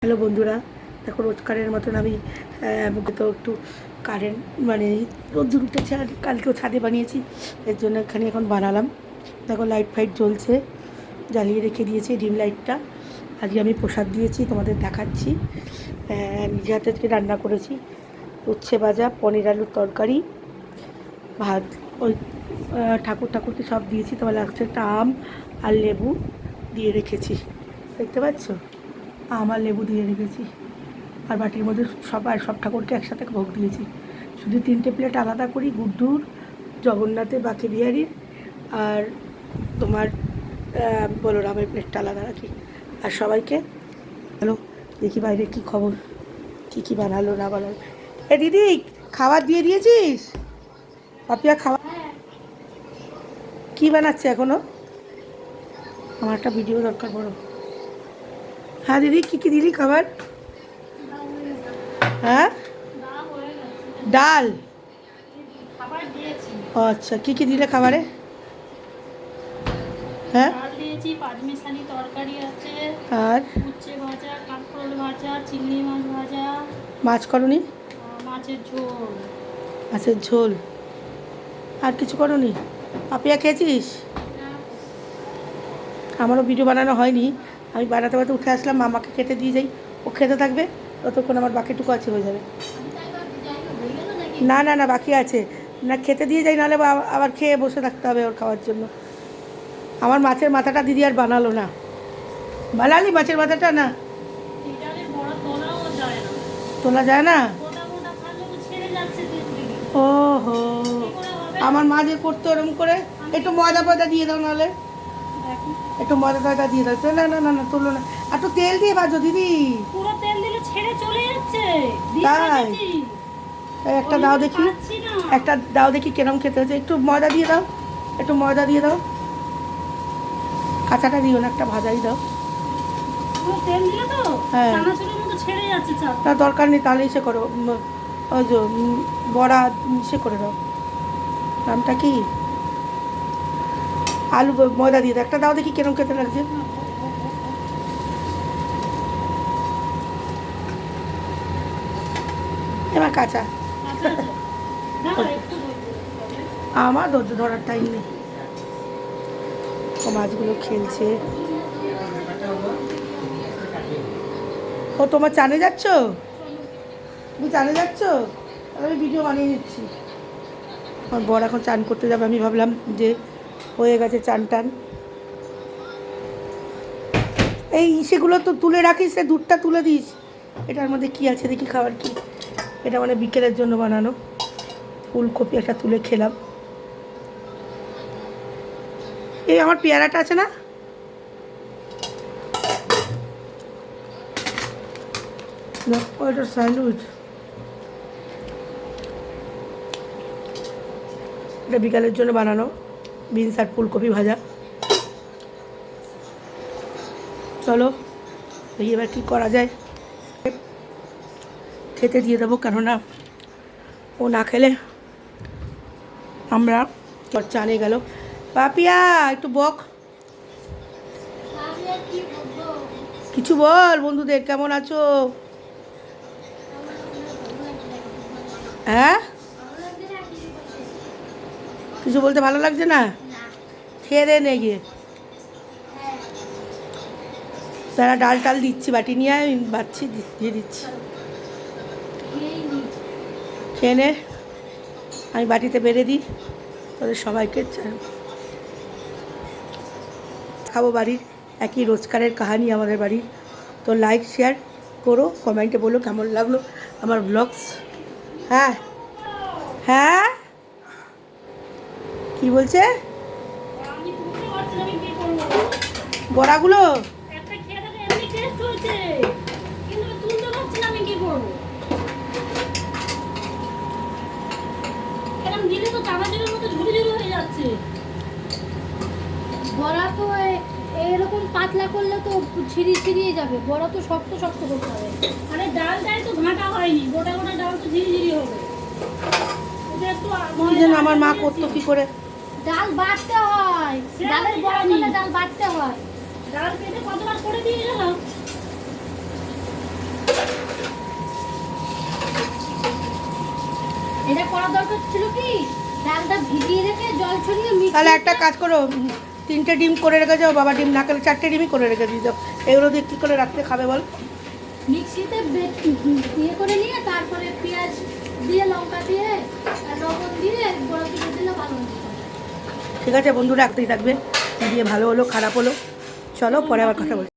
Hello বন্ধুরা, দেখো রোজকারের মতন আমি আমাকে তো একটু কারেন্ট মানে রোদ্দুর উঠেছে আর কালকেও ছাদে বানিয়েছি, এর জন্য এখানে এখন বানালাম। দেখো লাইট ফাইট জ্বলছে, জ্বালিয়ে রেখে দিয়েছি ডিম লাইটটা। আজকে আমি প্রসাদ দিয়েছি, তোমাদের দেখাচ্ছি। নিজে হাতে থেকে রান্না করেছি, উচ্ছে ভাজা, পনির আলুর তরকারি, ভাত। ওই ঠাকুরকে সব দিয়েছি। তোমার লাস্টে একটা আম আর লেবু দিয়ে রেখেছি, দেখতে পাচ্ছ? আমার লেবু দিয়ে রেখেছি। আর বাটির মধ্যে সব ঠাকুরকে একসাথে ভোগ দিয়েছি। শুধু 3টে প্লেট আলাদা করি, গুড্ডুর, জগন্নাথের, বাকি বিহারির আর তোমার বলরামের প্লেটটা আলাদা রাখি। আর সবাইকে হ্যালো, দেখি বাইরে কী খবর, কী বানালো না বানালো। এ দিদি, খাবার দিয়ে দিয়েছিস? পাপিয়া খাবার কী বানাচ্ছে এখনও? আমার একটা ভিডিও দরকার বড়। হ্যাঁ দিদি, কী দিলি খাবার? হ্যাঁ, ডাল। ও আচ্ছা, কী দিলে খাবারে? হ্যাঁ, ডাল দিয়েছি, পাঁচমিশালি তরকারি আছে, আর উচ্ছে ভাজা, কাঁকরোল ভাজা, চিংড়ি মাছ ভাজা, মাছ করনি? মাছের ঝোল। মাছের ঝোল। আর কিছু করনি? পাপিয়া খেয়েছিস? আমারও ভিডিও বানানো হয়নি, আমি বানাতে উঠে আসলাম, মামাকে খেতে দিয়ে যাই, ও খেতে থাকবে, ততক্ষণ আমার বাকিটুকু আছে, হয়ে যাবে। না না না, বাকি আছে না, খেতে দিয়ে যাই, নাহলে আবার খেয়ে বসে থাকতে হবে ওর খাওয়ার জন্য। আমার মাছের মাথাটা দিদি আর বানালো না। বানালি মাছের মাথাটা? না, তোলা যায় না। ও হো, আমার মা যে করতো ওরকম করে। একটু ময়দা দিয়ে দাও, নাহলে একটু ময়দা দিয়ে দাও। না না না না, তুলো না, একটু তেল দিয়ে ভাজো দিদি। পুরো তেল দিলে ছেড়ে চলে যাচ্ছে। তাই? একটা দাও দেখি, একটা দাও দেখি কেরম খেতে হচ্ছে। একটু ময়দা দিয়ে দাও, একটু ময়দা দিয়ে দাও, কাঁচাটা দিও না, একটা ভাজাই দাও। তেল দিলে তো হ্যাঁ, চানাচুরের মতো ছেড়ে যাচ্ছে চাপ। তার দরকার নেই, তাহলে ইসে করো, ওই যে বড়া ইসে করে দাও, নামটা কি, আলু ময়দা দিয়ে দাও, একটা দাও দেখি কেরম খেতে লাগছে। এবার কাঁচা, আমার ধৈর্য ধরার টাইম নেই। ও মাছগুলো খেলছে। ও তোমার চানে যাচ্ছ? তুমি চানে যাচ্ছ? তাহলে আমি ভিডিও বানিয়ে নিচ্ছি। আমার বর এখন চান করতে যাবে, আমি ভাবলাম যে হয়ে গেছে চান টান। এই সেগুলো তো তুলে রাখিস, সে দুধটা তুলে দিস। এটার মধ্যে কি আছে দেখি, খাবার কি? এটা মানে বিকেলের জন্য বানানো ফুলকপি, একটা তুলে খেলাম। এই আমার পেয়ারাটা আছে না, ওইটা স্যান্ডউইচ, এটা বিকালের জন্য বানানো, বিনস আর ফুলকপি ভাজা। চলো দেখি এবার কী করা যায়, খেতে দিয়ে দেবো, কেননা ও না খেলে আমরা চানে গেল। পাপিয়া একটু বক, কিছু বল বন্ধুদের, কেমন আছো? হ্যাঁ, কিছু বলতে ভালো লাগছে না? খেয়ে দে নে গিয়ে, তারা ডাল টাল দিচ্ছি, বাটি নিয়ে আমি বাচ্ছি, দিয়ে দিচ্ছি, খেয়ে নে, আমি বাটিতে বেড়ে দিই, তোদের সবাইকে খাবো। বাড়ির একই রোজকারের কাহানি আমাদের বাড়ির। তো লাইক শেয়ার করো, কমেন্টে বলো কেমন লাগলো আমার ব্লগস। হ্যাঁ হ্যাঁ, কি বলছে? বড়াগুলো বড়া তো এরকম পাতলা করলে তো ছিড়িয়ে যাবে, বড়া তো শক্ত শক্ত করতে হবে। আরে ডালটাই তো ঘাঁটা হয়নি, গোটা গোটা ডাল তো ঝিরিঝিরি হবে। আমার মা করতো কি করে? ডাল বাটতে হয়, ডালের বড়া করলে ডাল বাটতে হয়। ডাল কেটে কতবার করে দিয়ে গেলাম। এটা করার দরকার ছিল কি ডালটা ভিজিয়ে রেখে জল ছড়িয়ে তাহলে একটা কাজ করো, 3টে ডিম করে রেখে যাও, বাবা ডিম না খেলে 4টে ডিমই করে রেখে দিয়ে যাও। এগুলো দিয়ে কী করে রাখতে খাবে বল? মিক্সিতে ইয়ে করে নিয়ে তারপরে পেঁয়াজ দিয়ে লঙ্কা দিয়ে আর লবণ দিয়ে বড় করে দিলে ভালো হবে। ঠিক আছে বন্ধুরা, রাখতেই থাকবে, দিয়ে ভালো হলো খারাপ হলো, চলো পরে আবার কথা বলছি।